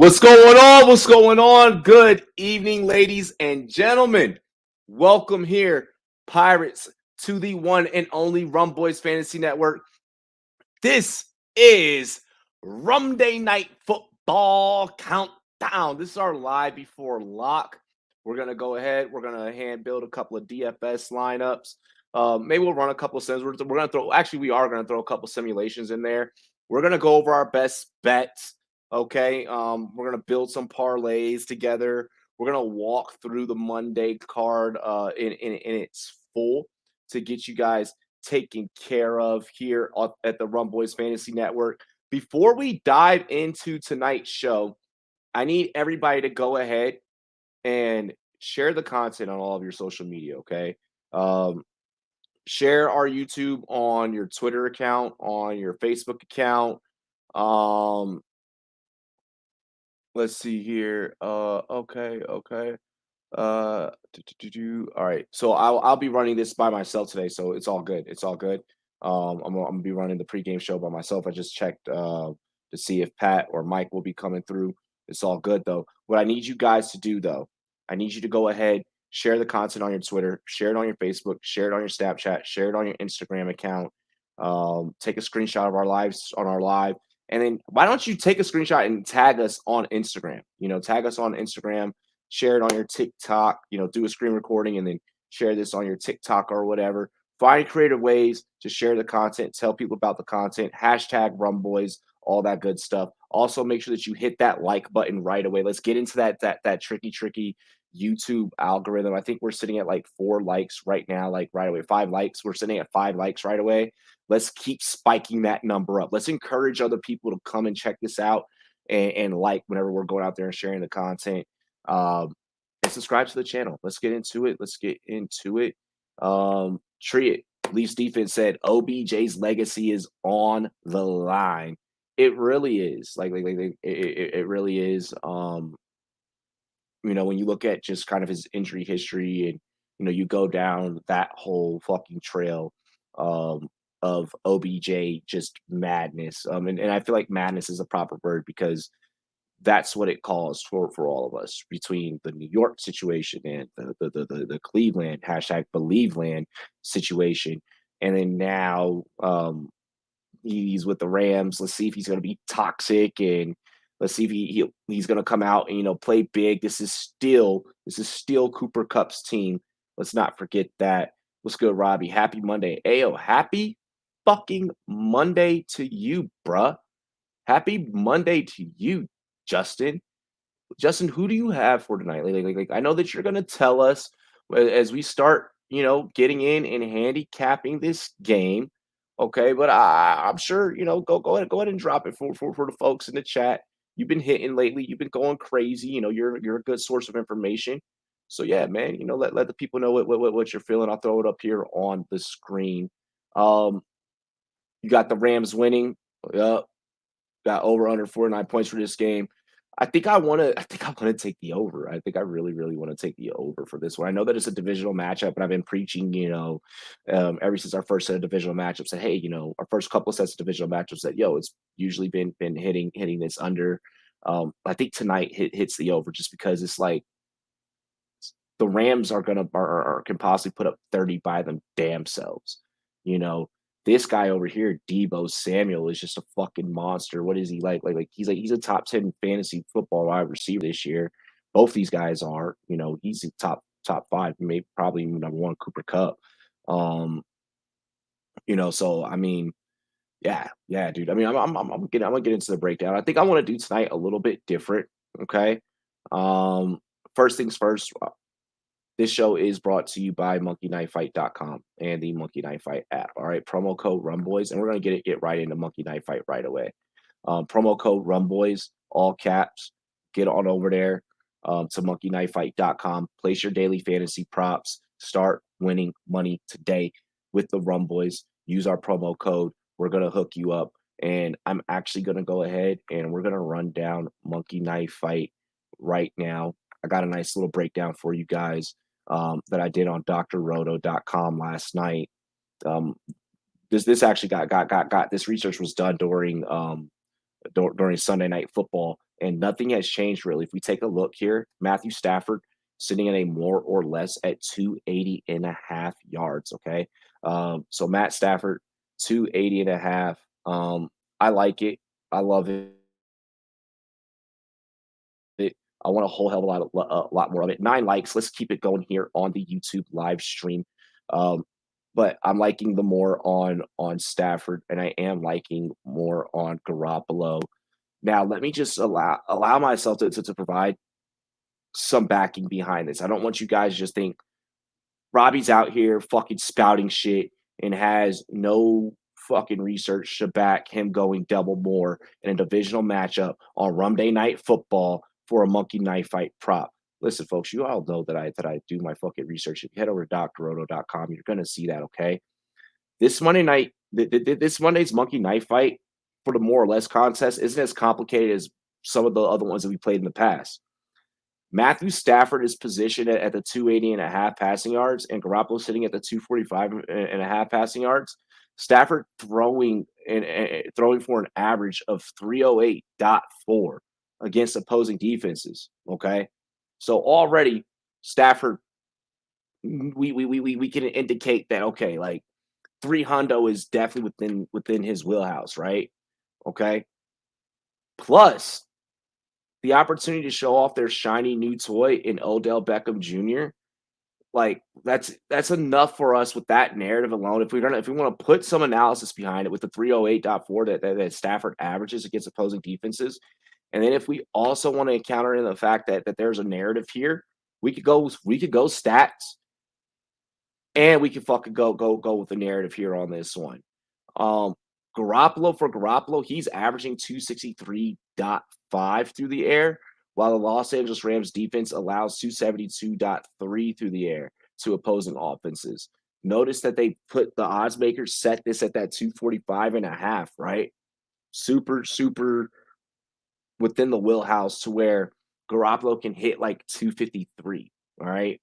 What's going on? What's going on? Good evening, ladies and gentlemen. Welcome here, Pirates, to the one and only Rumboyz Fantasy Network. This is Rumday Night Football Countdown. This is our live before lock. We're going to go ahead. We're going to hand build a couple of DFS lineups. Maybe we'll run a couple of sims. We're going to throw, actually, we are going to throw a couple simulations in there. We're going to go over our best bets. Okay. We're going to build some parlays together. We're going to walk through the Monday card in its full to get you guys taken care of here at the Rumboyz Fantasy Network. Before we dive into tonight's show, I need everybody to go ahead and share the content on all of your social media, okay? Share our YouTube on your Twitter account, on your Facebook account. Let's see here. Okay. All right. So I'll be running this by myself today, so it's all good. It's all good. I'm gonna be running the pregame show by myself. I just checked to see if Pat or Mike will be coming through. It's all good though. What I need you guys to do though, I need you to go ahead, share the content on your Twitter, share it on your Facebook, share it on your Snapchat, share it on your Instagram account. Take a screenshot of our lives on our live. And then why don't you take a screenshot and tag us on Instagram? Tag us on Instagram, share it on your TikTok, do a screen recording and then share this on your TikTok or whatever. Find creative ways to share the content, tell people about the content, hashtag Rumboyz, all that good stuff. Also, make sure that you hit that like button right away. Let's get into that tricky YouTube algorithm. I think we're sitting at like 4 likes right now, like right away. 5 likes. We're sitting at 5 likes right away. Let's keep spiking that number up. Let's encourage other people to come and check this out and like whenever we're going out there and sharing the content. And subscribe to the channel. Let's get into it. Tree it. Leafs defense said OBJ's legacy is on the line. It really is. It really is. When you look at just kind of his injury history and you go down that whole fucking trail of OBJ just madness. And I feel like madness is a proper word because that's what it calls for all of us between the New York situation and the Cleveland #BelieveLand situation. And then now he's with the Rams. Let's see if he's going to be toxic and let's see if he's going to come out and play big. This is still Cooper Kupp's team. Let's not forget that. What's good, Robbie? Happy Monday. Ayo, happy fucking Monday to you, bruh. Happy Monday to you, Justin. Justin, who do you have for tonight? I know that you're going to tell us as we start, getting in and handicapping this game. Okay, but I'm sure, go ahead and drop it for the folks in the chat. You've been hitting lately. You've been going crazy. You're a good source of information. So yeah, man, let the people know what you're feeling. I'll throw it up here on the screen. You got the Rams winning. Yep. Got over under 49 points for this game. I think I want to take the over. I think I really, really want to take the over for this one. I know that it's a divisional matchup, and I've been preaching, ever since our first set of divisional matchups that, hey, our first couple of sets of divisional matchups that, it's usually been hitting this under. I think tonight hits the over just because it's like the Rams can possibly put up 30 by them damn selves. This guy over here, Deebo Samuel, is just a fucking monster. What is he like? He's a top 10 fantasy football wide receiver this year. Both these guys are. He's a top 5, maybe probably number 1 Cooper Kupp. So I mean, yeah, dude. I mean, I'm gonna get into the breakdown. I think I want to do tonight a little bit different. Okay. First things first. This show is brought to you by monkeyknifefight.com and the Monkey Knife Fight app. All right, promo code Rumboyz, and we're going to get right into Monkey Knife Fight right away. Promo code Rumboyz, all caps. Get on over there to monkeyknifefight.com. Place your daily fantasy props. Start winning money today with the Rumboyz. Use our promo code. We're going to hook you up. And I'm actually going to go ahead and we're going to run down Monkey Knife Fight right now. I got a nice little breakdown for you guys that I did on drroto.com last night. This actually got this research was done during Sunday Night Football, and nothing has changed really. If we take a look here, Matthew Stafford sitting at a more or less at 280 and a half yards. Okay. So Matt Stafford, 280 and a half. I like it. I love it. I want a whole hell of a lot more of it. 9 likes. Let's keep it going here on the YouTube live stream. Um, but I'm liking the more on Stafford, and I am liking more on Garoppolo. Now, let me just allow myself to provide some backing behind this. I don't want you guys to just think Robbie's out here fucking spouting shit and has no fucking research to back him going double more in a divisional matchup on Rumday Night Football for a monkey knife fight prop. Listen, folks, you all know that I do my fucking research. If you head over to drroto.com, you're gonna see that, okay? This Monday night, this Monday's monkey knife fight for the more or less contest isn't as complicated as some of the other ones that we played in the past. Matthew Stafford is positioned at the 280 and a half passing yards, and Garoppolo sitting at the 245 and a half passing yards. Stafford throwing for an average of 308.4 against opposing defenses. Okay. So already Stafford, we can indicate that okay, like 3 hundo is definitely within his wheelhouse, right? Okay. Plus the opportunity to show off their shiny new toy in Odell Beckham Jr. Like that's enough for us with that narrative alone. If we want to put some analysis behind it with the 308.4 that Stafford averages against opposing defenses, and then if we also want to encounter in the fact that there's a narrative here, we could go stats and we can fucking go with the narrative here on this one. Um, Garoppolo, he's averaging 263.5 through the air, while the Los Angeles Rams defense allows 272.3 through the air to opposing offenses. Notice that they put the odds makers set this at that 245 and a half, right? Super, super within the wheelhouse to where Garoppolo can hit like 253. All right.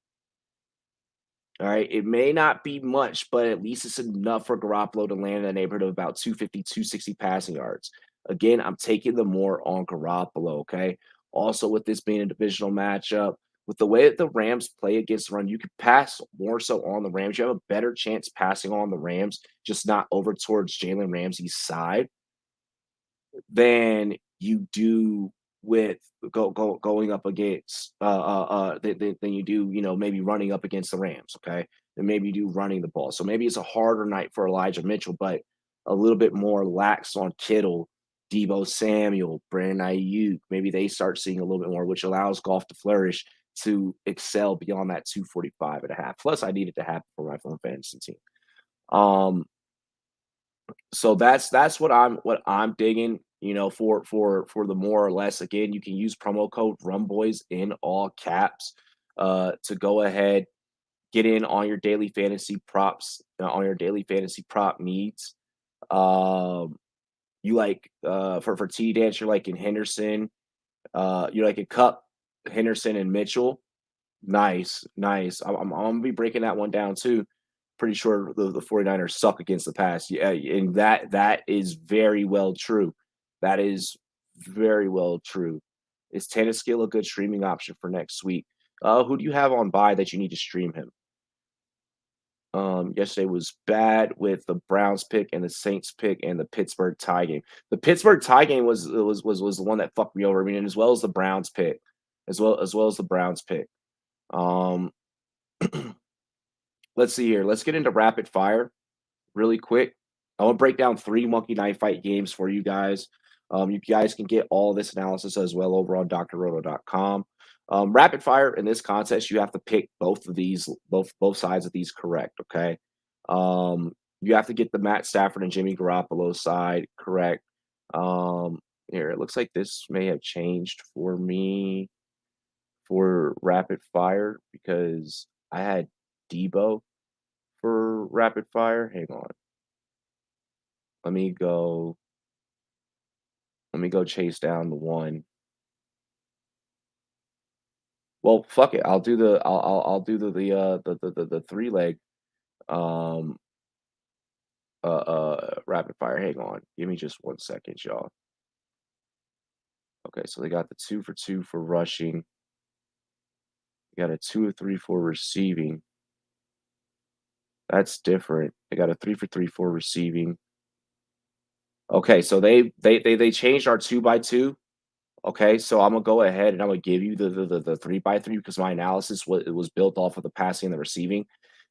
All right. It may not be much, but at least it's enough for Garoppolo to land in the neighborhood of about 250, 260 passing yards. Again, I'm taking the more on Garoppolo. Okay. Also, with this being a divisional matchup, with the way that the Rams play against the run, you could pass more so on the Rams. You have a better chance passing on the Rams, just not over towards Jalen Ramsey's side than you do with going up against than you do, maybe running up against the Rams, okay? And maybe you do running the ball. So maybe it's a harder night for Elijah Mitchell, but a little bit more lax on Kittle, Debo Samuel, Brandon Ayuk. Maybe they start seeing a little bit more, which allows golf to flourish to excel beyond that 245 and a half. Plus, I need it to happen for my phone fantasy team. Um, so that's what I'm digging, for the more or less. Again, you can use promo code Rumboyz in all caps to go ahead, get in on your daily fantasy props, on your daily fantasy prop needs. Um, you like for T dance, you're like in Henderson, you're like in Cup, Henderson and Mitchell. Nice, nice. I'm gonna be breaking that one down too. Pretty sure the 49ers suck against the pass. Yeah, and that is very well true. That is very well true. Is Tanneskill a good streaming option for next week? Who do you have on bye that you need to stream him? Yesterday was bad with the Browns pick and the Saints pick and the Pittsburgh tie game. The Pittsburgh tie game was the one that fucked me over. I mean, as well as the Browns pick, as well as the Browns pick. Um, let's see here. Let's get into rapid fire really quick. I want to break down 3 Monkey Knife Fight games for you guys. You guys can get all this analysis as well over on drroto.com. Rapid fire in this contest, you have to pick both sides of these correct. Okay. You have to get the Matt Stafford and Jimmy Garoppolo side correct. Here, it looks like this may have changed for me for rapid fire because I had Debo for rapid fire. Hang on. Let me go chase down the one. Well, fuck it. I'll do the 3 leg um rapid fire. Hang on. Give me just 1 second, y'all. Okay, so they got the 2 for 2 for rushing. They got a 2 of 3 for receiving. That's different. They got a 3 for 3 for receiving. Okay, so they changed our 2 by 2. Okay, so I'm gonna go ahead and I'm gonna give you the 3 by 3 because my analysis was built off of the passing and the receiving.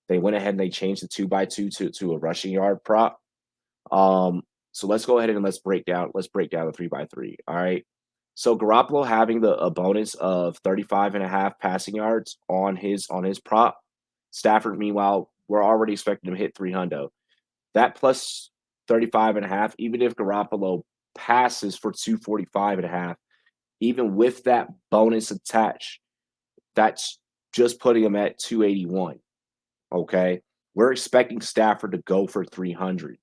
They went ahead and they changed the 2 by 2 to a rushing yard prop. Um, so let's go ahead and let's break down the 3 by 3. All right. So Garoppolo having the a bonus of 35 and a half passing yards on his prop. Stafford, meanwhile, we're already expecting him to hit 300. That plus 35 and a half, even if Garoppolo passes for 245 and a half, even with that bonus attached, that's just putting him at 281. Okay. We're expecting Stafford to go for 300.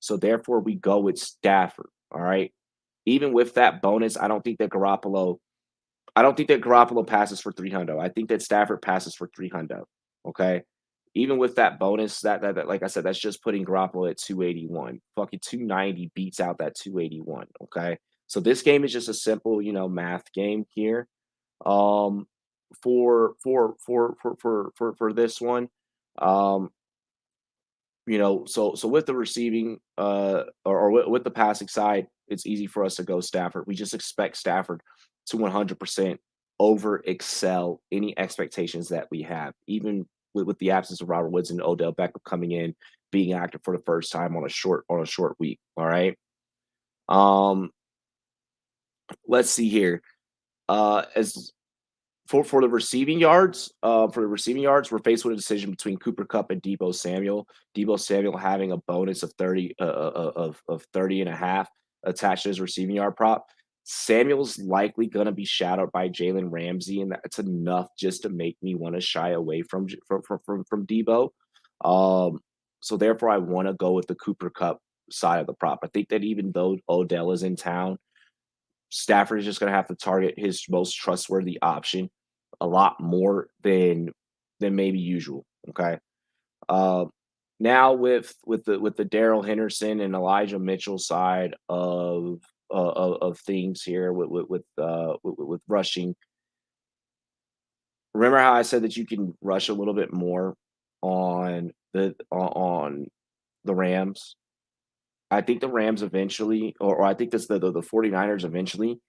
So therefore, we go with Stafford. All right. Even with that bonus, I don't think that Garoppolo passes for 300. I think that Stafford passes for 300. Okay. Even with that bonus, that like I said, that's just putting Garoppolo at 281. Fucking 290 beats out that 281. Okay. So this game is just a simple, math game here. Um for this one. Um so with the receiving or with the passing side, it's easy for us to go Stafford. We just expect Stafford to 100% over excel any expectations that we have, even with the absence of Robert Woods and Odell Beckham coming in, being active for the first time on a short week. All right. Um, let's see here. As for the receiving yards, we're faced with a decision between Cooper Cup and Debo Samuel. Debo Samuel having a bonus of 30 of 30 and a half attached to his receiving yard prop. Samuel's likely going to be shadowed by Jalen Ramsey, and that's enough just to make me want to shy away from Debo. Um, so therefore, I want to go with the Cooper Cup side of the prop. I think that even though Odell is in town, Stafford is just going to have to target his most trustworthy option a lot more than maybe usual. Okay. Uh, Now with the Daryl Henderson and Elijah Mitchell side of things here with rushing. Remember how I said that you can rush a little bit more on the Rams? I think the Rams eventually, or I think that's the 49ers eventually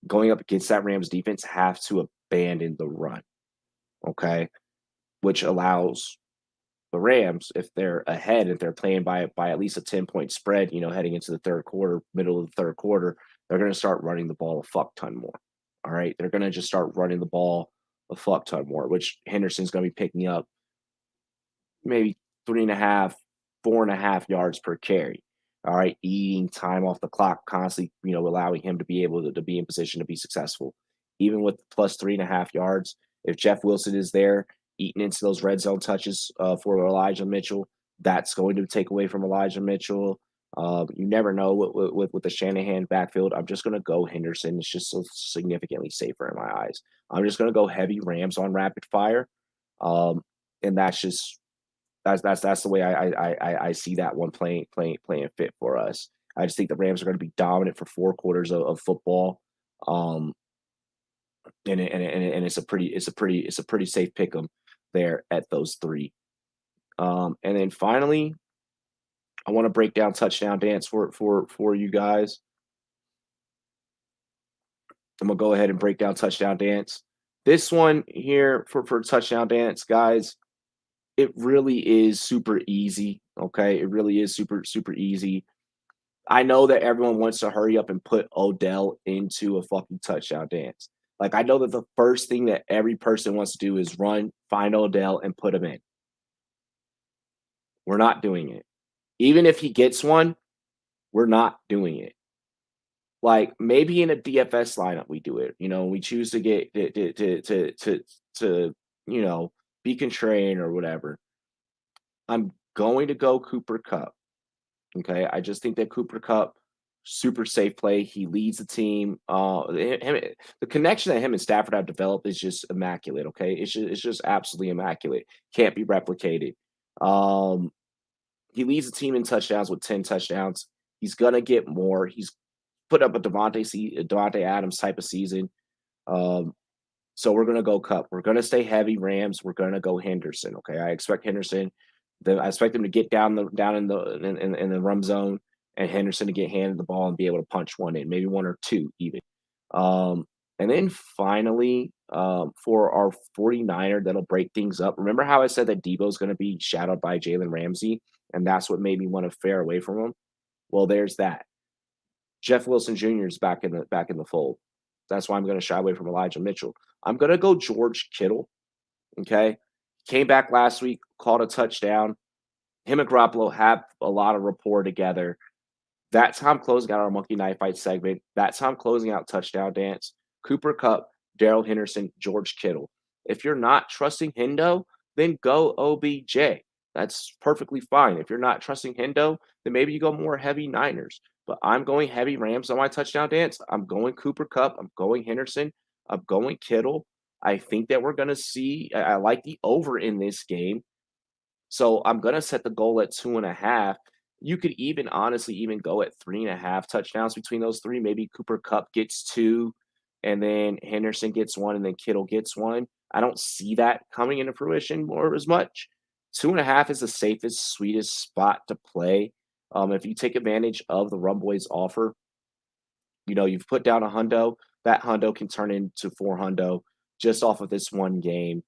going up against that Rams defense have to abandon the run, okay? Which allows the Rams, if they're ahead, if they're playing by at least a 10-point spread, heading into the third quarter, middle of the third quarter, they're going to start running the ball a fuck ton more. All right, they're going to just start running the ball a fuck ton more, which Henderson's going to be picking up maybe 3.5, 4.5 yards per carry. All right, eating time off the clock, constantly, allowing him to be able to be in position to be successful. Even with plus 3.5 yards, if Jeff Wilson is there, eating into those red zone touches for Elijah Mitchell, that's going to take away from Elijah Mitchell. You never know with the Shanahan backfield. I'm just going to go Henderson. It's just so significantly safer in my eyes. I'm just going to go heavy Rams on rapid fire, and that's the way I see that one playing fit for us. I just think the Rams are going to be dominant for 4 quarters of football, um, and it's a pretty safe pick 'em there at those three. And then finally, I want to break down touchdown dance for you guys. I'm gonna go ahead and break down touchdown dance. This one here for touchdown dance, guys. It really is super easy. Okay, it really is super easy. I know that everyone wants to hurry up and put Odell into a fucking touchdown dance. Like I know that the first thing that every person wants to do is run, find Odell, and put him in. We're not doing it. Even if he gets one, we're not doing it. Like maybe in a DFS lineup we do it. We choose to get to be contrarian or whatever. I'm going to go Cooper Cup. Okay, I just think that Cooper Cup, super safe play. He leads the team. The connection that him and Stafford have developed is just immaculate. Okay, it's just absolutely immaculate. Can't be replicated. He leads the team in touchdowns with 10 touchdowns. He's gonna get more. He's put up a Devontae Adams type of season. Um, so we're gonna go Cup. We're gonna stay heavy Rams. We're gonna go Henderson. Okay, I expect Henderson. I expect him to get down in the rum zone, and Henderson to get handed the ball and be able to punch one in, maybe one or two even. Um, and then finally, for our 49er that'll break things up. Remember how I said that Debo's going to be shadowed by Jalen Ramsey, and that's what made me want to fare away from him. Well, there's that. Jeff Wilson Jr. is back in the fold. That's why I'm going to shy away from Elijah Mitchell. I'm going to go George Kittle. Okay, came back last week, caught a touchdown. Him and Garoppolo have a lot of rapport together. That's how I'm closing out our Monkey Knife Fight segment. That's how I'm closing out Touchdown Dance. Cooper Cup, Daryl Henderson, George Kittle. If you're not trusting Hendo, then go OBJ. That's perfectly fine. If you're not trusting Hendo, then maybe you go more heavy Niners. But I'm going heavy Rams on my Touchdown Dance. I'm going Cooper Cup. I'm going Henderson. I'm going Kittle. I think that we're going to see. I like the over in this game. So I'm gonna set the goal at 2.5. You could even honestly even go at 3.5 touchdowns between those three. Maybe Cooper Cup gets two, and then Henderson gets one, and then Kittle gets one. I don't see that coming into fruition more as much. 2.5 is the safest, sweetest spot to play. If you take advantage of the Rumboyz offer, you've put down a hundo, that hundo can turn into four hundo just off of this one game,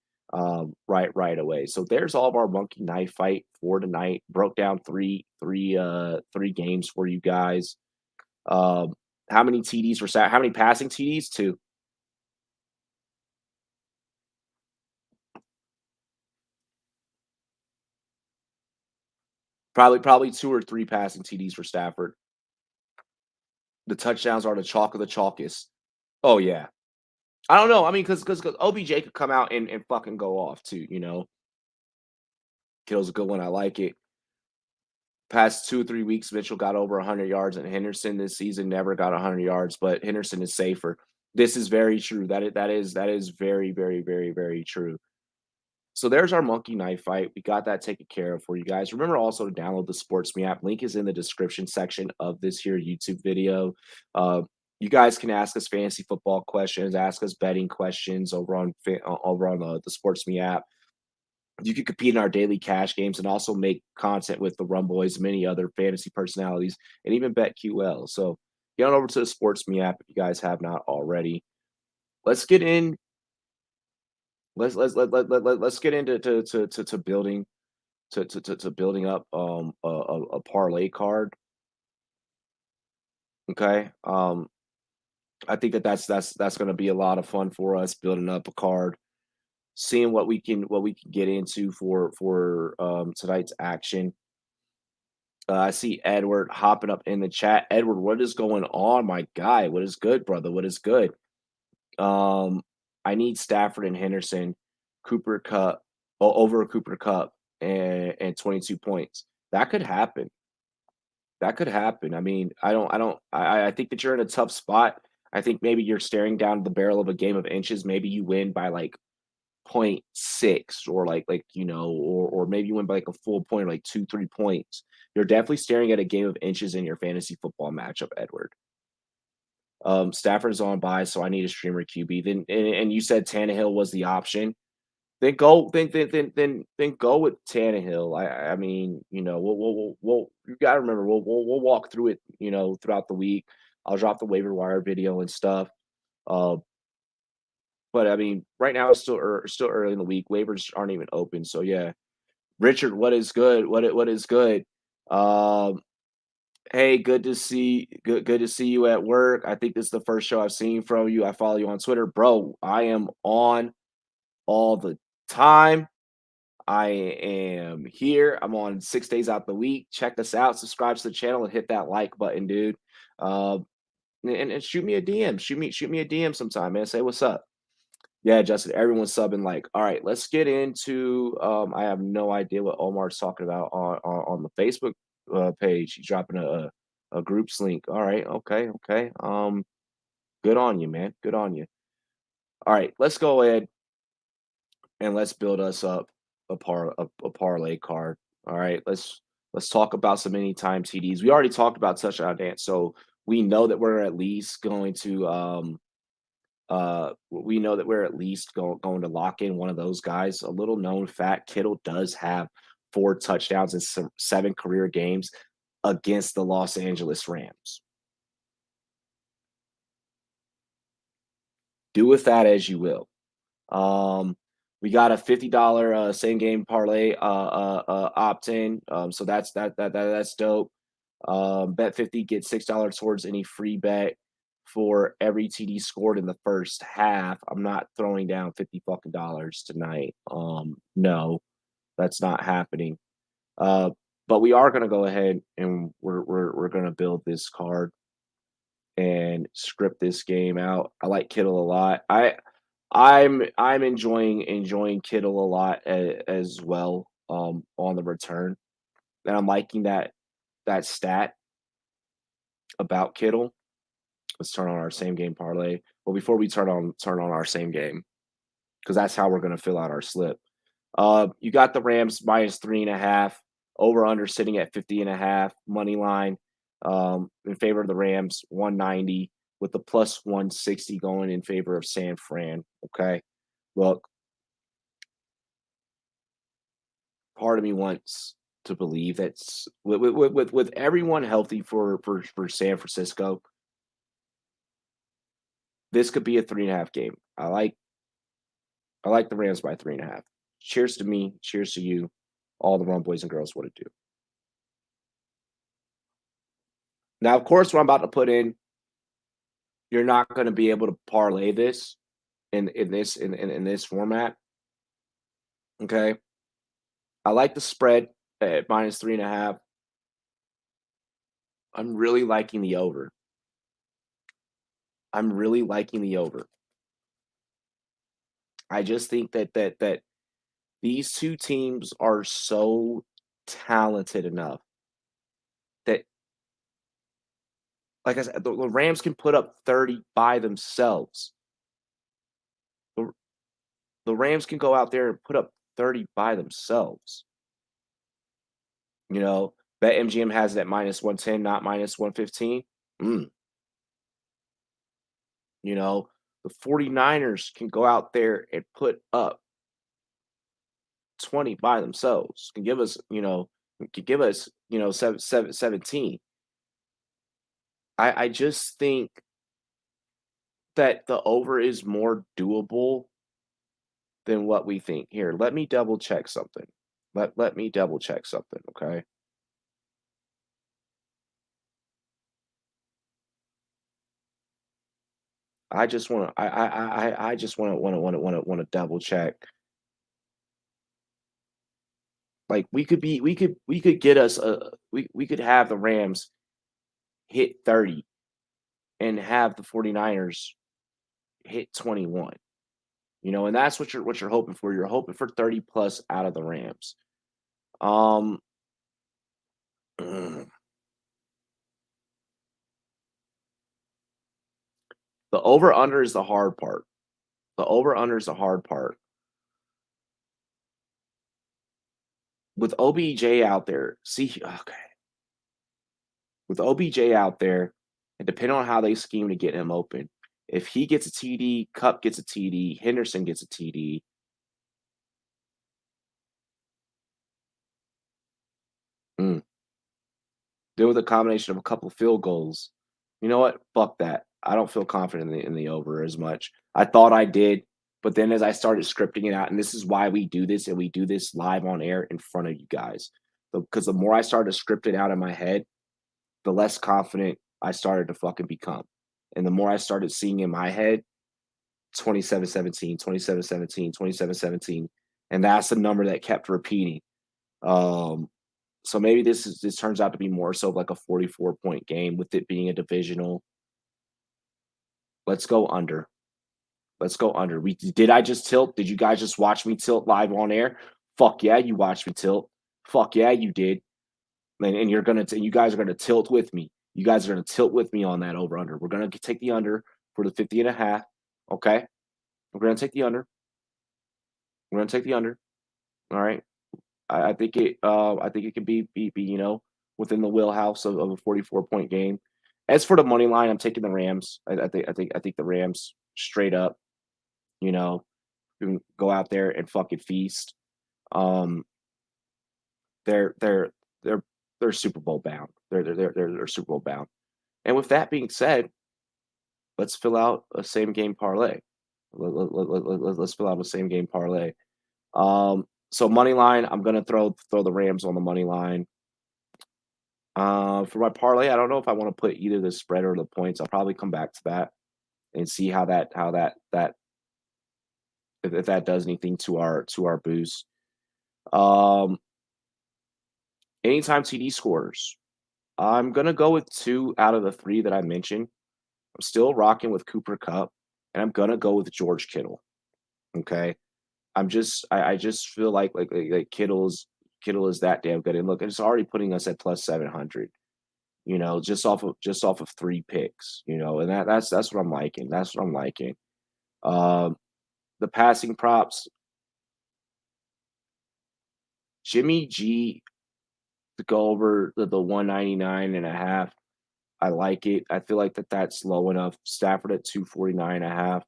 right away. So there's all of our monkey knife fight for tonight. Broke down three games for you guys. Um, how many TDs were sat? How many passing TDs? Two. Probably two or three passing TDs for Stafford. The touchdowns are the chalk of the chalkest. Oh yeah. I don't know. I mean, because OBJ could come out and fucking go off too. Kittle's a good one. I like it. Past 2 or 3 weeks, Mitchell got over 100 yards, and Henderson this season never got 100 yards. But Henderson is safer. This is very true. That is very very very very true. So there's our monkey knife fight. We got that taken care of for you guys. Remember also to download the SportsMe app. Link is in the description section of this here YouTube video. Uh, you guys can ask us fantasy football questions, ask us betting questions over on the SportsMe app. You can compete in our daily cash games and also make content with the Rumboyz, many other fantasy personalities, and even BetQL. So get on over to the SportsMe app if you guys have not already. Let's get in. Let's get into to building to building up a parlay card. Okay. I think that's going to be a lot of fun for us building up a card, seeing what we can get into for tonight's action. I see Edward hopping up in the chat. Edward, what is going on, my guy? What is good, brother? What is good? Um, I need Stafford and Henderson, Cooper Cup, over Cooper Cup, and 22 points. That could happen. That could happen. I mean, I think that you're in a tough spot. I think maybe you're staring down the barrel of a game of inches. Maybe you win by like point 6 or or maybe you win by like a full point or like 2, 3 points. You're definitely staring at a game of inches in your fantasy football matchup, Edward. Stafford is on bye, so I need a streamer QB. Then and you said Tannehill was the option. Then go with Tannehill. I mean, we'll you gotta remember we'll walk through it, throughout the week. I'll drop the waiver wire video and stuff. Uh, but I mean, right now it's still early in the week. Waivers aren't even open. So yeah. Richard, what is good? What is good? Um, hey, good to see you at work. I think this is the first show I've seen from you. I follow you on Twitter. Bro, I am on all the time. I am here. I'm on 6 days out the week. Check us out. Subscribe to the channel and hit that like button, dude. And shoot me a DM. Shoot me a DM sometime, man. Say what's up. Yeah, Justin, everyone's subbing like, all right, let's get into I have no idea what Omar's talking about on the Facebook page. He's dropping a groups link. All right, okay. Good on you, man. Good on you. All right, let's go ahead and let's build us up a parlay card. All right, let's talk about some anytime TDs. We already talked about touchdown dance, so we know that we're at least going to we know that we're at least going to lock in one of those guys. A little known fact: Kittle does have 4 touchdowns in 7 career games against the Los Angeles Rams. Do with that as you will. Um, we got a $50 same game parlay opt in. So that's dope. Bet 50 get $6 towards any free bet for every TD scored in the first half. I'm not throwing down 50 fucking dollars tonight. No, that's not happening. Uh, but we are gonna go ahead and we're gonna build this card and script this game out. I like Kittle a lot. I'm enjoying Kittle a lot as well on the return, and I'm liking that stat about Kittle. Let's turn on our same game parlay. Well, before we turn on our same game, because that's how we're gonna fill out our slip. You got the Rams minus 3.5, over under sitting at 50.5, money line in favor of the Rams, 190 with the plus 160 going in favor of San Fran. Okay. Look, part of me wants to believe that's with everyone healthy for San Francisco, this could be a 3.5 game. I like the Rams by 3.5. Cheers to me. Cheers to you. All the Rumboys and girls want to do. Now, of course, what I'm about to put in, you're not going to be able to parlay this in this format. Okay. I like the spread at minus 3.5. I'm really liking the over. I'm really liking the over. I just think that these two teams are so talented enough that, like I said, the Rams can put up 30 by themselves. The, the Rams can go out there and put up 30 by themselves. You know, BetMGM has that minus 110, not minus 115. Mm. You know, the 49ers can go out there and put up 20 by themselves, can give us, can give us, 17. I just think that the over is more doable than what we think. Here, let me double check something. Let me double check something, okay? I just want to I just want to double check. Like we could get us we could have the Rams hit 30 and have the 49ers hit 21. And that's what you're hoping for. You're hoping for 30 plus out of the Rams. Um the over under is the hard part. The over under is the hard part. With OBJ out there, see, okay. With OBJ out there, and depending on how they scheme to get him open, if he gets a TD, Cup gets a TD, Henderson gets a TD. Mm. Then with a combination of a couple field goals, you know what? Fuck that. I don't feel confident in the over as much. I thought I did, but then as I started scripting it out, and this is why we do this, and we do this live on air in front of you guys, because the more I started to script it out in my head, the less confident I started to fucking become. And the more I started seeing in my head, 27-17, 27-17, 27-17, and that's the number that kept repeating. Um, so maybe this turns out to be more so like a 44-point game with it being a divisional. Let's go under. Let's go under. Did I just tilt? Did you guys just watch me tilt live on air? Fuck yeah, you watched me tilt. Fuck yeah, you did. And you guys are gonna tilt with me. You guys are gonna tilt with me on that over under. We're gonna take the under for the 50.5. Okay. We're gonna take the under. We're gonna take the under. All right. I think it can be within the wheelhouse of a 44-point game. As for the money line, I'm taking the Rams. I think the Rams straight up, you know, can go out there and fucking feast. Um, they're they're they're they're Super Bowl bound. They're Super Bowl bound. And with that being said, let's fill out a same game parlay. Let's fill out a same game parlay. So money line, I'm gonna throw the Rams on the money line. For my parlay, I don't know if I want to put either the spread or the points. I'll probably come back to that and see how that if that does anything to our boost. Um, Anytime TD scores, I'm gonna go with 2 out of the 3 that I mentioned. I'm still rocking with Cooper Cup, and I'm gonna go with George Kittle. Okay, I just feel like Kittle is that damn good. And look, it's already putting us at plus 700. Just off of 3 picks. And that's what I'm liking. That's what I'm liking. Um, the passing props, Jimmy G to go over the 199 and a half. I like it. I feel like that's low enough. Stafford at 249 and a half.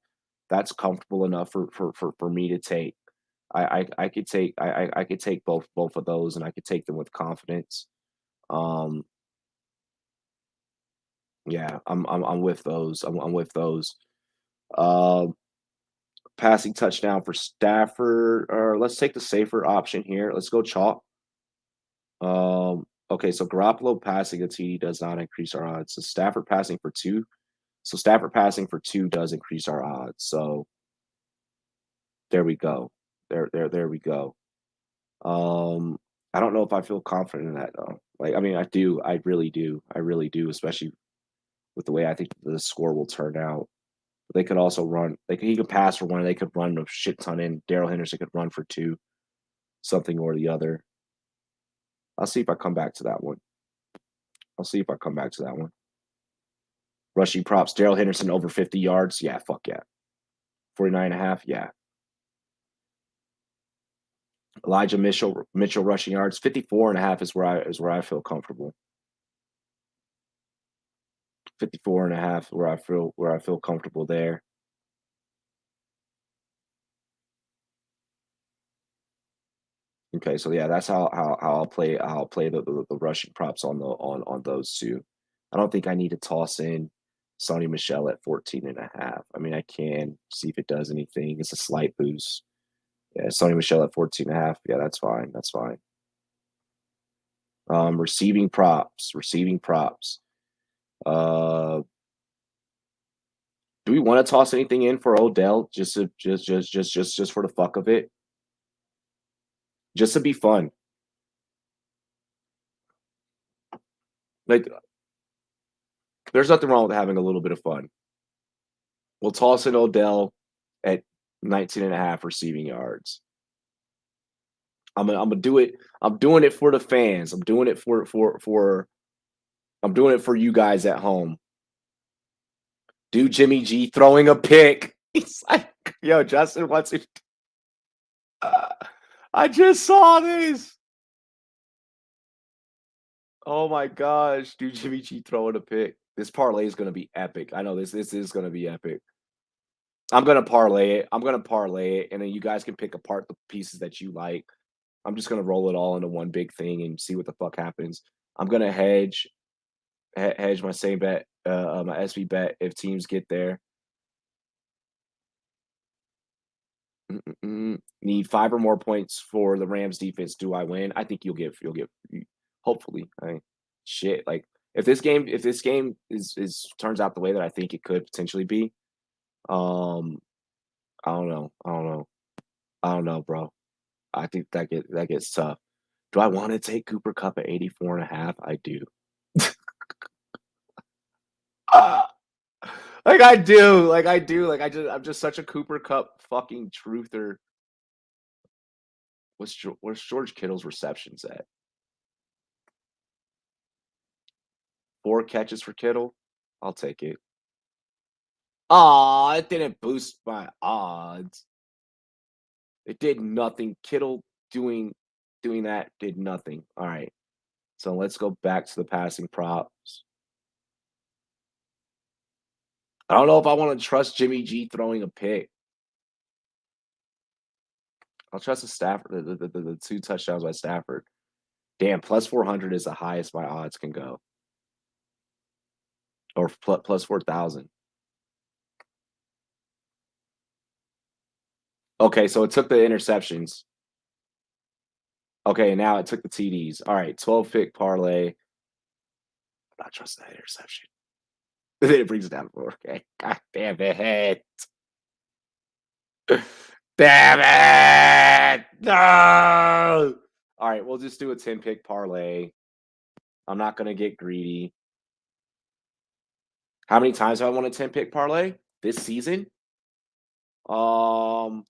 That's comfortable enough for me to take. I could take I could take both of those, and I could take them with confidence. Um, yeah, I'm with those. I'm with those. Um, Passing touchdown for Stafford, or let's take the safer option here. Let's go chalk. Okay, so Garoppolo passing a TD does not increase our odds. So Stafford passing for 2. So Stafford passing for 2 does increase our odds. So there we go. There we go. Um, I don't know if I feel confident in that though. Like, I mean, I do. I really do. I really do, especially with the way I think the score will turn out. They could also run. He could pass for 1. They could run a shit ton in. Daryl Henderson could run for 2, something or the other. I'll see if I come back to that one. I'll see if I come back to that one. Rushing props. Daryl Henderson over 50 yards. Yeah, fuck yeah. 49 and a half. Yeah. Elijah Mitchell rushing yards. 54 and a half is where I feel comfortable. 54 and a half where I feel comfortable there. Okay, so yeah, that's how I'll play the rushing props on those 2. I don't think I need to toss in Sony Michelle at 14 and a half. I mean, I can see if it does anything. It's a slight boost. Yeah, Sony Michelle at 14 and a half. Yeah, that's fine. That's fine. Receiving props. Receiving props. Uh, do we want to toss anything in for Odell just for the fuck of it? Just to be fun. Like, there's nothing wrong with having a little bit of fun. We'll toss in Odell at 19 and a half receiving yards. I'm gonna do it. I'm doing it for the fans. I'm doing it I'm doing it for you guys at home. Do Jimmy G throwing a pick. He's like, yo, Justin wants it. I just saw this. Oh my gosh, do Jimmy G throwing a pick. This parlay is gonna be epic. I know this is gonna be epic. I'm gonna parlay it. I'm gonna parlay it, and then you guys can pick apart the pieces that you like. I'm just gonna roll it all into one big thing and see what the fuck happens. I'm gonna hedge my same bet, my SB bet if teams get there. Need 5 or more points for the Rams defense. Do I win? I think you'll get hopefully. Shit, like if this game is turns out the way that I think it could potentially be, um, I don't know. I don't know. I don't know, bro. I think that gets tough. Do I want to take Cooper Cup at 84 and a half? I do. Ah, like I do. Like I do. I'm just such a Cooper Cup fucking truther. Where's George Kittle's receptions at? 4 catches for Kittle? I'll take it. Aw, it didn't boost my odds. It did nothing. Kittle doing that did nothing. All right. So let's go back to the passing props. I don't know if I want to trust Jimmy G throwing a pick. I'll trust the Stafford, the 2 touchdowns by Stafford. Damn, plus 400 is the highest my odds can go, or plus 4,000. Okay, so it took the interceptions. Okay, now it took the TDs. All right, 12 pick parlay. I'm not trusting that interception. Then it brings it down to 4. Okay, god damn it. Damn it! No! All right, we'll just do a 10 pick parlay. I'm not gonna get greedy. How many times have I won a 10 pick parlay this season? Um,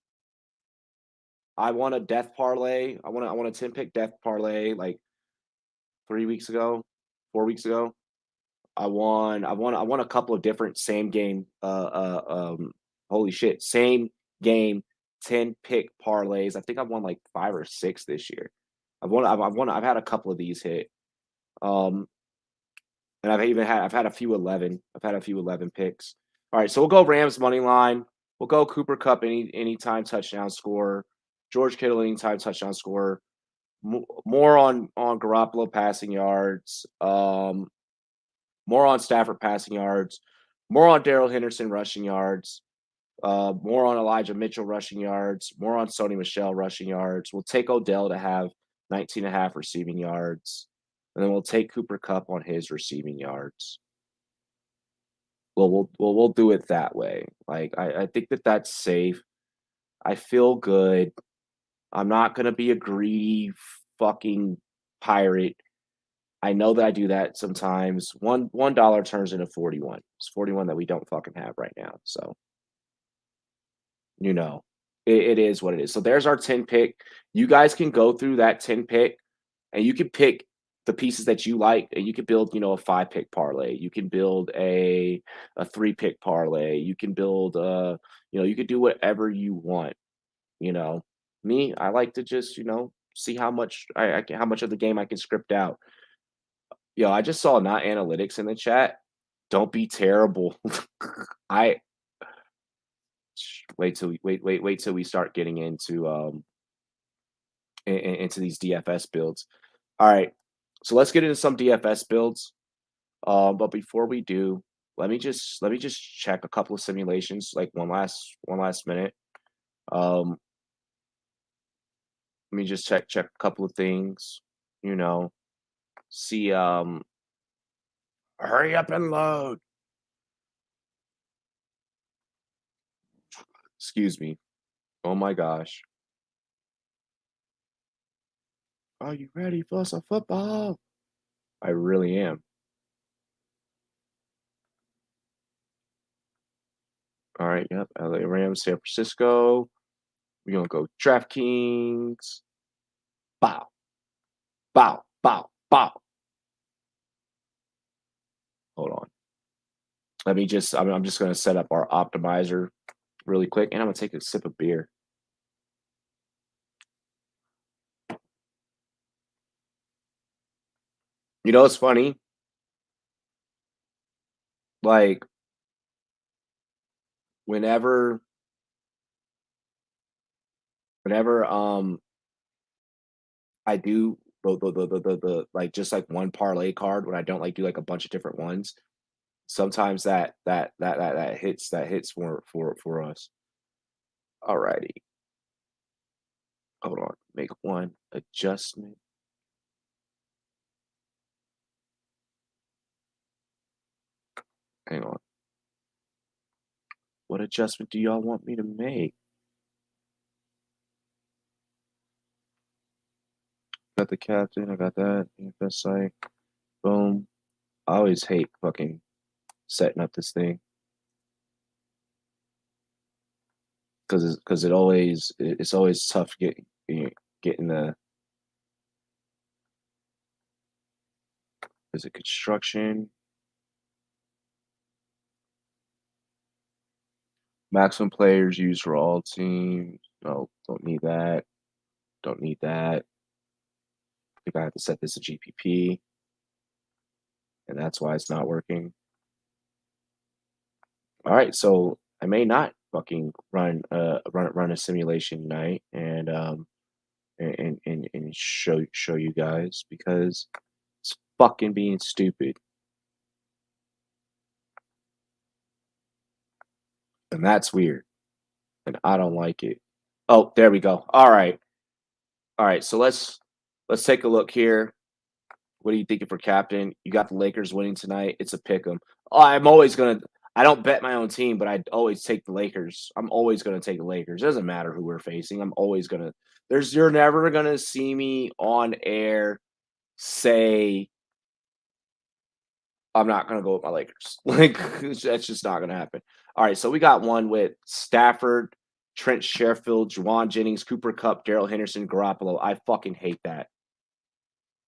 I won a death parlay. I won a 10 pick death parlay like 3 weeks ago, 4 weeks ago. I won a couple of different same game holy shit, same game 10 pick parlays. I think I've won like 5 or 6 this year. I've had a couple of these hit. Um and I've had a few 11. I've had a few 11 picks. All right, so we'll go Rams money line. We'll go Cooper Cup anytime touchdown score. George Kittle anytime touchdown score. More on Garoppolo passing yards. More on Stafford passing yards. More on Daryl Henderson rushing yards. More on Elijah Mitchell rushing yards. More on Sony Michel rushing yards. We'll take Odell to have 19 and a half receiving yards. And then we'll take Cooper Cup on his receiving yards. We'll do it that way. Like I think that's safe. I feel good. I'm not gonna be a greedy fucking pirate. I know that I do that sometimes. $1 turns into 41. It's 41 that we don't fucking have right now. So you know, it is what it is. So there's our 10 pick. You guys can go through that 10 pick and you can pick the pieces that you like and you can build, a 5 pick parlay. You can build a 3 pick parlay. You can build you can do whatever you want, you know. Me, I like to just, see how much how much of the game I can script out. Yo, I just saw not analytics in the chat. Don't be terrible. I wait till we start getting into into these DFS builds. All right, so let's get into some DFS builds. But before we do, let me just check a couple of simulations, like one last minute. Um, Let me just check a couple of things. You know, see. Hurry up and load. Excuse me. Oh my gosh. Are you ready for some football? I really am. All right. Yep. LA Rams, San Francisco. We're gonna go DraftKings. Bow, bow, bow, bow. Hold on. I'm just gonna set up our optimizer really quick, and I'm gonna take a sip of beer. You know, it's funny. Like whenever, whenever I do the like just like one parlay card when I don't like do like a bunch of different ones. Sometimes that hits for us. Alrighty. Hold on. Make one adjustment. Hang on. What adjustment do y'all want me to make? Got the captain. I got that. That's site. Boom. I always hate fucking setting up this thing because it's always tough getting the is it construction maximum players used for all teams. No, don't need that. Don't need that. I think I have to set this to GPP, and that's why it's not working. All right, so I may not fucking run a simulation night and show you guys because it's fucking being stupid, and that's weird, and I don't like it. Oh, there we go. All right. So let's take a look here. What are you thinking for captain? You got the Lakers winning tonight. It's a pick 'em. Oh, I'm always gonna. I don't bet my own team, but I always take the Lakers. I'm always gonna take the Lakers. It doesn't matter who we're facing. I'm always gonna. You're never gonna see me on air say I'm not gonna go with my Lakers. Like that's just not gonna happen. All right, so we got one with Stafford, Trent Sherfield, Juwan Jennings, Cooper Cup, Daryl Henderson, Garoppolo. I fucking hate that.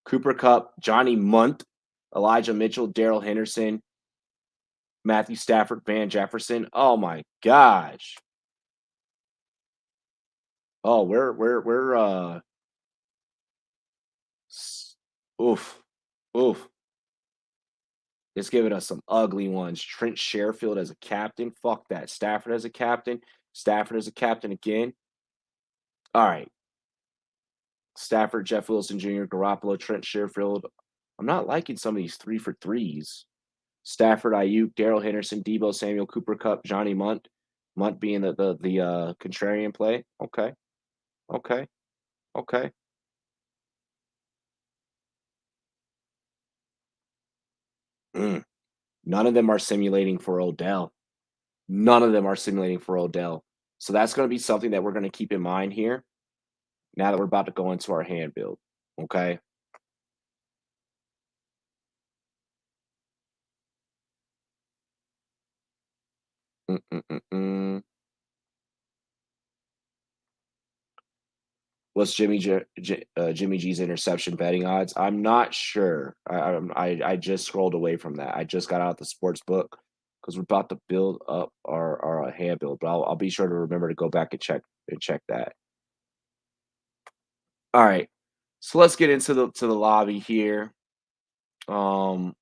Cooper Cup, Johnny Munt, Elijah Mitchell, Daryl Henderson, Matthew Stafford, Van Jefferson. Oh my gosh. Oh, oof. Oof. It's giving us some ugly ones. Trent Sherfield as a captain. Fuck that. Stafford as a captain. Stafford as a captain again. All right. Stafford, Jeff Wilson Jr., Garoppolo, Trent Sherfield. I'm not liking some of these 3 for 3s. Stafford, Ayuk, Daryl Henderson, Debo Samuel, Cooper Cup, Johnny Munt. Munt being the contrarian play. Okay. Okay. Okay. Mm. None of them are simulating for Odell. None of them are simulating for Odell. So that's going to be something that we're going to keep in mind here now that we're about to go into our hand build. Okay. Mm-mm-mm-mm. What's Jimmy G's interception betting odds? I'm not sure. I just scrolled away from that. I just got out the sports book because we're about to build up our hand build, but I'll be sure to remember to go back and check that. All right, so let's get into the lobby here. Um,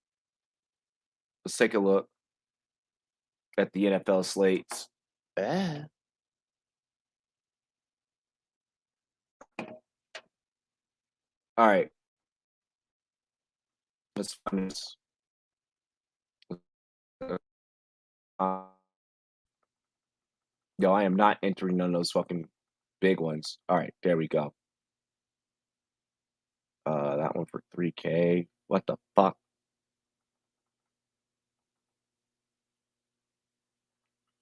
let's take a look at the NFL slates. Eh. All right, let's find this. Uh, Yo, I am not entering none of those fucking big ones. All right, there we go. That one for 3K. What the fuck?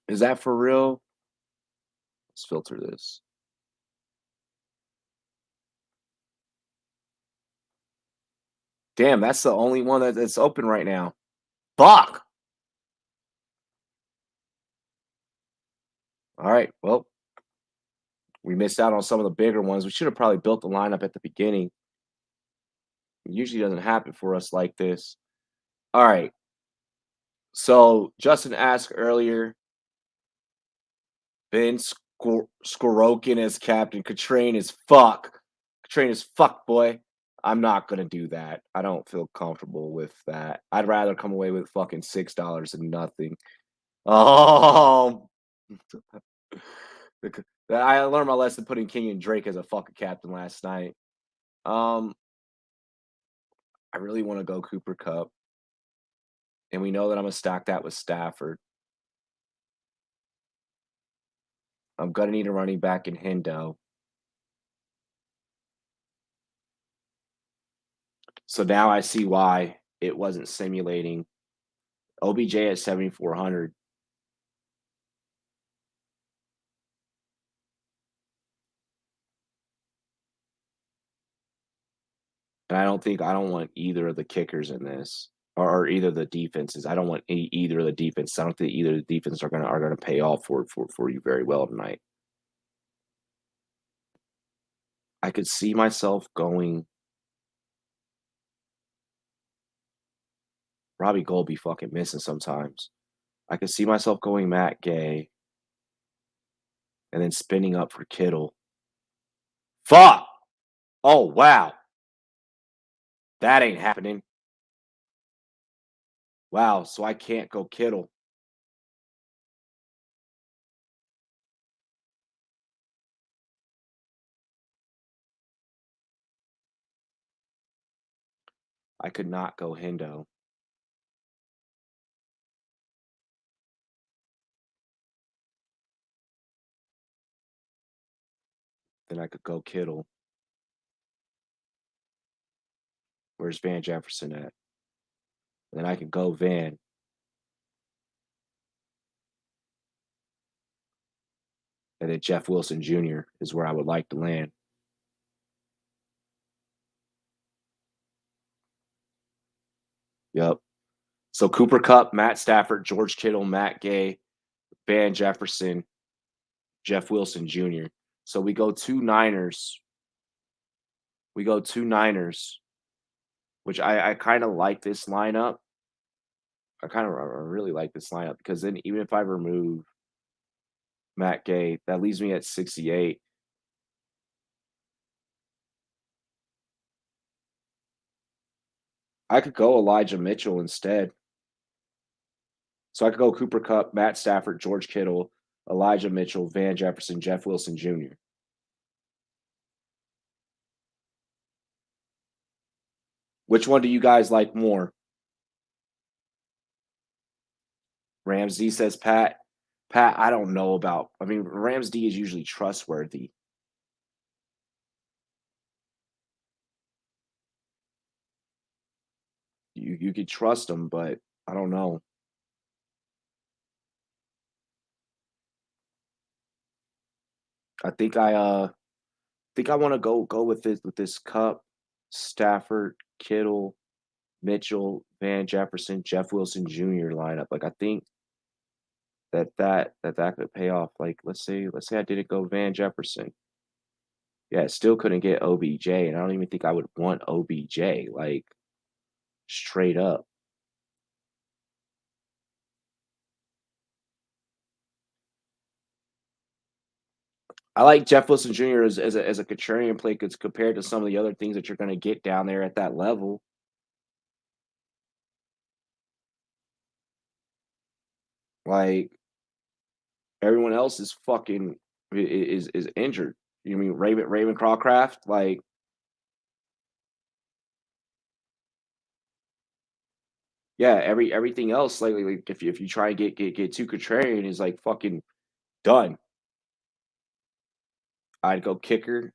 Is that for real? Let's filter this. Damn, that's the only one that's open right now. Fuck. All right. Well, we missed out on some of the bigger ones. We should have probably built the lineup at the beginning. It usually doesn't happen for us like this. All right. So Justin asked earlier, Ben Skorokin as captain. Katrain is fuck. Katrain is fuck, boy. I'm not gonna do that. I don't feel comfortable with that. I'd rather come away with fucking $6 than nothing. Oh, I learned my lesson putting King and Drake as a fucking captain last night. Um, I really want to go Cooper Cup, and we know that I'm gonna stack that with Stafford. I'm gonna need a running back in Hendo. So now I see why it wasn't simulating. OBJ at 7,400. And I don't want either of the kickers in this, or either of the defenses. I don't want either of the defenses. I don't think either of the defenses are gonna pay off for you very well tonight. I could see myself going Robbie Gold be fucking missing sometimes. I could see myself going Matt Gay and then spinning up for Kittle. Fuck! Oh wow, that ain't happening. Wow, so I can't go Kittle. I could not go Hendo. Then I could go Kittle. Where's Van Jefferson at? And then I could go Van. And then Jeff Wilson Jr. is where I would like to land. Yep. So Cooper Kupp, Matt Stafford, George Kittle, Matt Gay, Van Jefferson, Jeff Wilson Jr. So we go two Niners. We go two Niners, which I kind of like this lineup. I really like this lineup because then even if I remove Matt Gay, that leaves me at 68. I could go Elijah Mitchell instead. So I could go Cooper Kupp, Matt Stafford, George Kittle, Elijah Mitchell, Van Jefferson, Jeff Wilson Jr. Which one do you guys like more? Ramsey says Pat. Pat, I don't know about. I mean, Ramsey is usually trustworthy. You could trust him, but I don't know. I think I want to go with this Cup, Stafford, Kittle, Mitchell, Van Jefferson, Jeff Wilson Jr. lineup. Like I think that could pay off. Like let's say I didn't go Van Jefferson. Yeah, still couldn't get OBJ, and I don't even think I would want OBJ. Like straight up. I like Jeff Wilson Jr. as a contrarian play because compared to some of the other things that you're going to get down there at that level, like everyone else is fucking is injured. You mean Raven Crawcraft? Like, yeah, everything else, like if you try and get too contrarian, is like fucking done. I'd go kicker.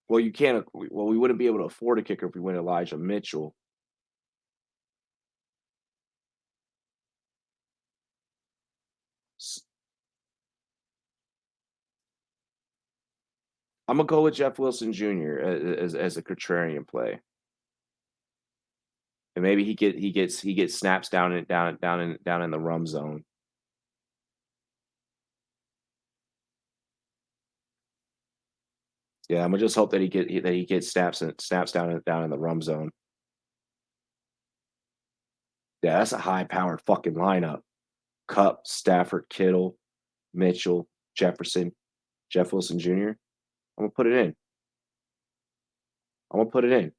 Well, you can't. Well, we wouldn't be able to afford a kicker if we went Elijah Mitchell. I'm gonna go with Jeff Wilson Jr. as a contrarian play, and maybe he gets snaps down in the rum zone. Yeah, I'm gonna just hope that he gets snaps down in the rum zone. Yeah, that's a high powered fucking lineup. Cup, Stafford, Kittle, Mitchell, Jefferson, Jeff Wilson Jr. I'm gonna put it in. I'm gonna put it in.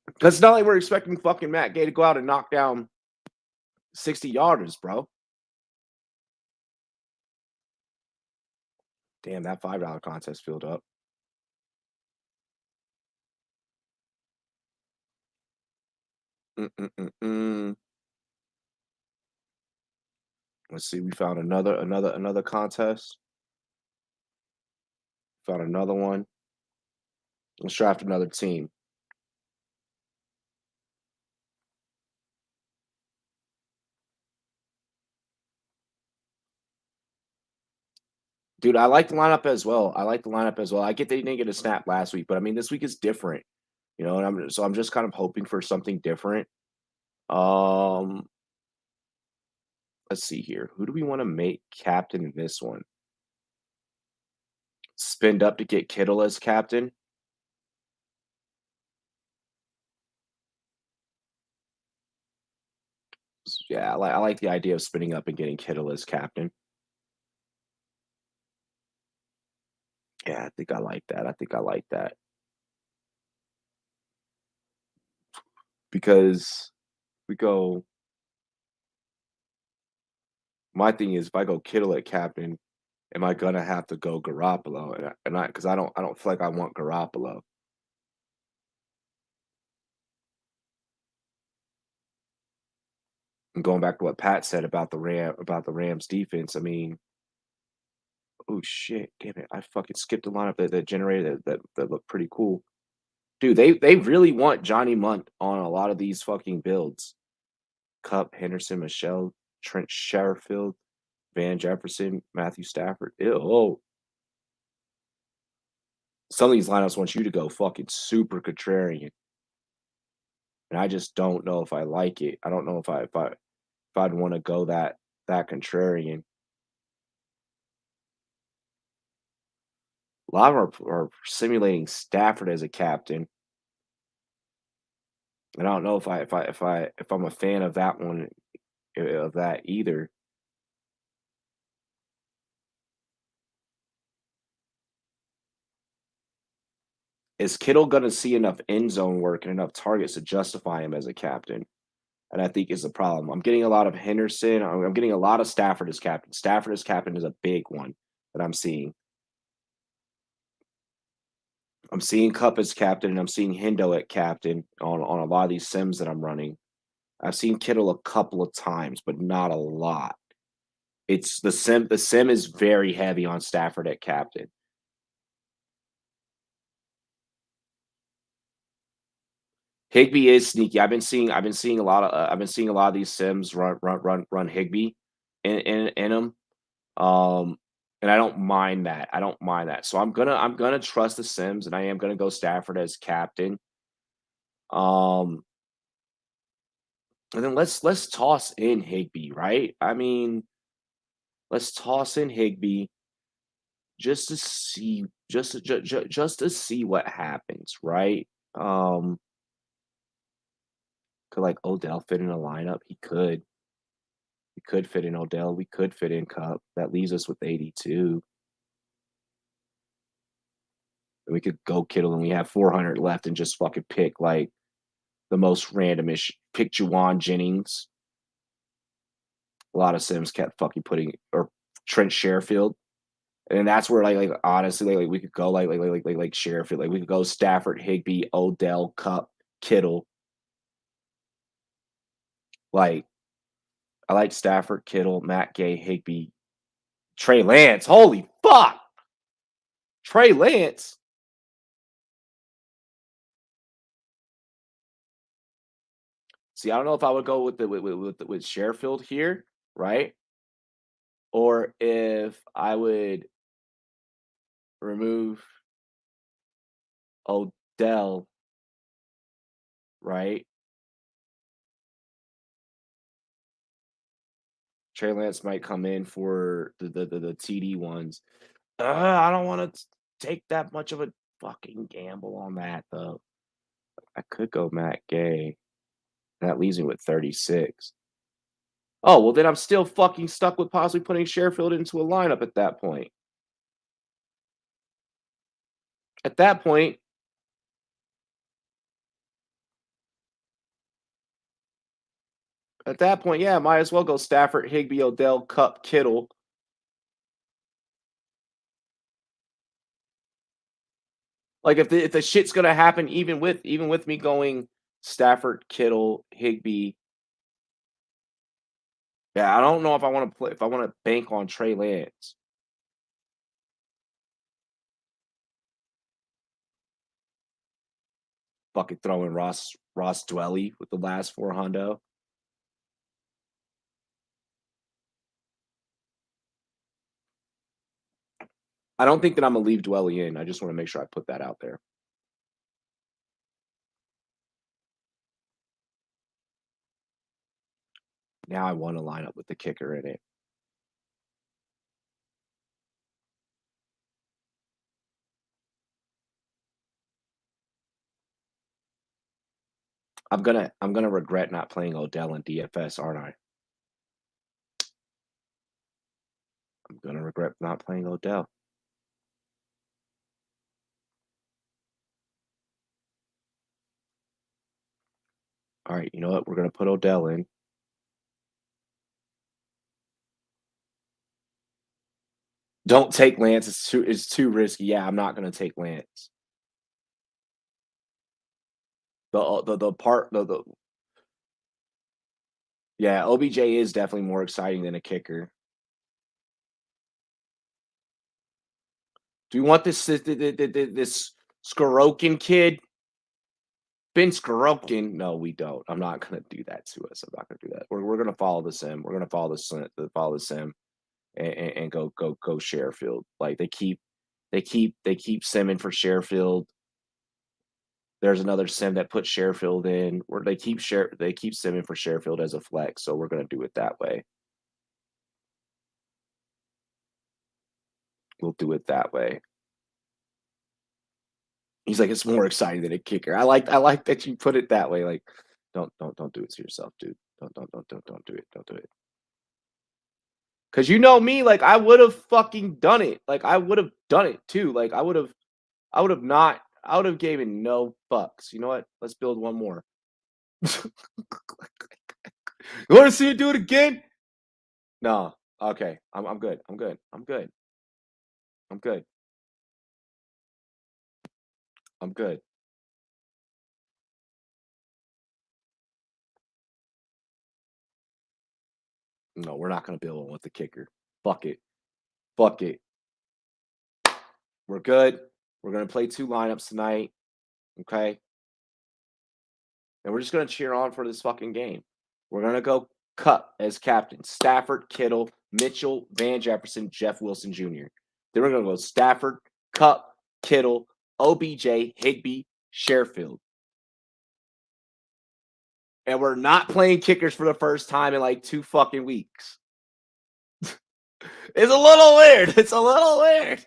Because it's not like we're expecting fucking Matt Gay to go out and knock down 60 yarders, bro. Damn, that $5 contest filled up. Mm-mm-mm-mm. Let's see. We found another contest. Found another one. Let's draft another team. Dude, I like the lineup as well. I like the lineup as well. I get that he didn't get a snap last week, but I mean this week is different. And I'm just kind of hoping for something different. Um, let's see here. Who do we want to make captain in this one? Spend up to get Kittle as captain. Yeah, I like the idea of spinning up and getting Kittle as captain. Yeah, I think I like that. I think I like that because we go. My thing is, if I go Kittle at captain, am I gonna have to go Garoppolo? And I because I don't feel like I want Garoppolo. And going back to what Pat said about the Rams defense, I mean, oh shit, damn it, I fucking skipped a lineup that generated that looked pretty cool. Dude, they really want Johnny Munt on a lot of these fucking builds. Cup, Henderson, Michelle, Trent Sherfield, Van Jefferson, Matthew Stafford. Ew, oh, some of these lineups want you to go fucking super contrarian, and I just don't know if I like it. I don't know if I'd want to go that contrarian. A lot of them are simulating Stafford as a captain, and I don't know if I'm a fan of that one of that either. Is Kittle going to see enough end zone work and enough targets to justify him as a captain? And I think is the problem. I'm getting a lot of Henderson. I'm getting a lot of Stafford as captain. Stafford as captain is a big one that I'm seeing. I'm seeing Cup as captain, and I'm seeing Hendo at captain on a lot of these sims that I'm running. I've seen Kittle a couple of times, but not a lot. It's the sim. The sim is very heavy on Stafford at captain. Higby is sneaky. I've been seeing a lot of I've been seeing a lot of these sims run Higby in them. Um, and I don't mind that. I don't mind that. So I'm gonna trust the Sims, and I am gonna go Stafford as captain. Um, and then let's toss in Higby, right? I mean, let's toss in Higby just to see just to see what happens, right? Could like Odell fit in a lineup? He could. We could fit in Odell. We could fit in Cup. That leaves us with 82. And we could go Kittle, and we have 400 left, and just fucking pick like the most randomish. Pick Juwan Jennings. A lot of Sims kept fucking putting or Trent Sherfield, and that's where honestly we could go like Sherfield. Like we could go Stafford, Higby, Odell, Cup, Kittle. Like I like Stafford, Kittle, Matt Gay, Higby, Trey Lance. Holy fuck, Trey Lance. See, I don't know if I would go with with Sherfield here, right? Or if I would remove Odell, right? Trey Lance might come in for the TD ones. I don't want to take that much of a fucking gamble on that though. I could go Matt Gay. That leaves me with 36. Oh well, then I'm still fucking stuck with possibly putting Sherfield into a lineup at that point. At that point, yeah, might as well go Stafford, Higby, Odell, Cup, Kittle. Like if the shit's gonna happen, even with me going Stafford, Kittle, Higby. Yeah, I don't know if I want to play if I want to bank on Trey Lance. Fucking throwing Ross Dwelly with the last four hundo. I don't think that I'm gonna leave Dwelly in. I just want to make sure I put that out there. Now I want to line up with the kicker in it. I'm gonna regret not playing Odell in DFS, aren't I? I'm gonna regret not playing Odell. All right, you know what? We're gonna put Odell in. Don't take Lance. It's too risky. Yeah, I'm not gonna take Lance. The part the yeah, OBJ is definitely more exciting than a kicker. Do you want this Skorokin kid? Ben Skorokin? No, we don't. I'm not gonna do that to us. I'm not gonna do that. We're gonna follow the sim. We're gonna follow the sim and go Sheffield. Like they keep simming for Sheffield. There's another sim that put Sheffield in where they keep simming for Sheffield as a flex. So we're gonna do it that way. We'll do it that way. He's like, it's more exciting than a kicker. I like that you put it that way. Like, don't do it to yourself, dude. Don't do it. Don't do it. Cause you know me, like I would have fucking done it. Like I would have done it too. Like I would have given no fucks. You know what? Let's build one more. You want to see it do it again? No. Okay. I'm good. I'm good. I'm good. I'm good. I'm good. No, we're not gonna build one with the kicker. Fuck it. Fuck it. We're good. We're gonna play two lineups tonight. Okay. And we're just gonna cheer on for this fucking game. We're gonna go Cup as captain. Stafford, Kittle, Mitchell, Van Jefferson, Jeff Wilson Jr. Then we're gonna go Stafford, Cup, Kittle, OBJ, Higby, Sheffield. And we're not playing kickers for the first time in like 2 fucking weeks. It's a little weird. It's a little weird.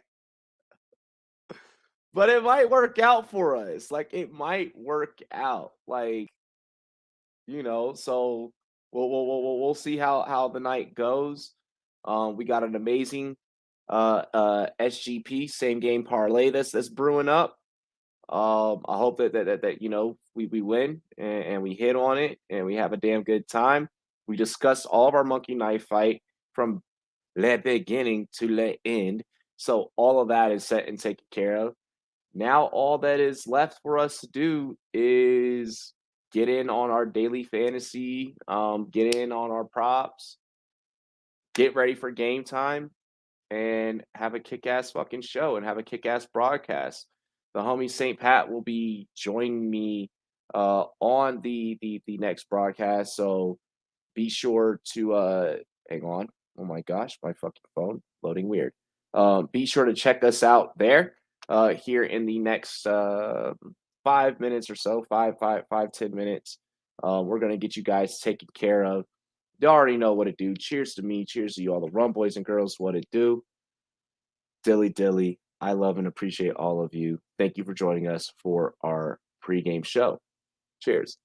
But it might work out for us. Like it might work out. Like, so we'll see how the night goes. We got an amazing SGP same game parlay that's brewing up. I hope that we win and we hit on it and we have a damn good time. We discussed all of our monkey knife fight from the beginning to the end. So all of that is set and taken care of. Now all that is left for us to do is get in on our daily fantasy, get in on our props, get ready for game time, and have a kick-ass fucking show and have a kick-ass broadcast. The homie Saint Pat will be joining me on the next broadcast. So be sure to hang on. Oh my gosh, my fucking phone loading weird. Be sure to check us out there here in the next 5 minutes or so, 10 minutes. We're gonna get you guys taken care of. You already know what to do. Cheers to me. Cheers to you all the rum boys and girls. What it do? Dilly dilly. I love and appreciate all of you. Thank you for joining us for our pregame show. Cheers.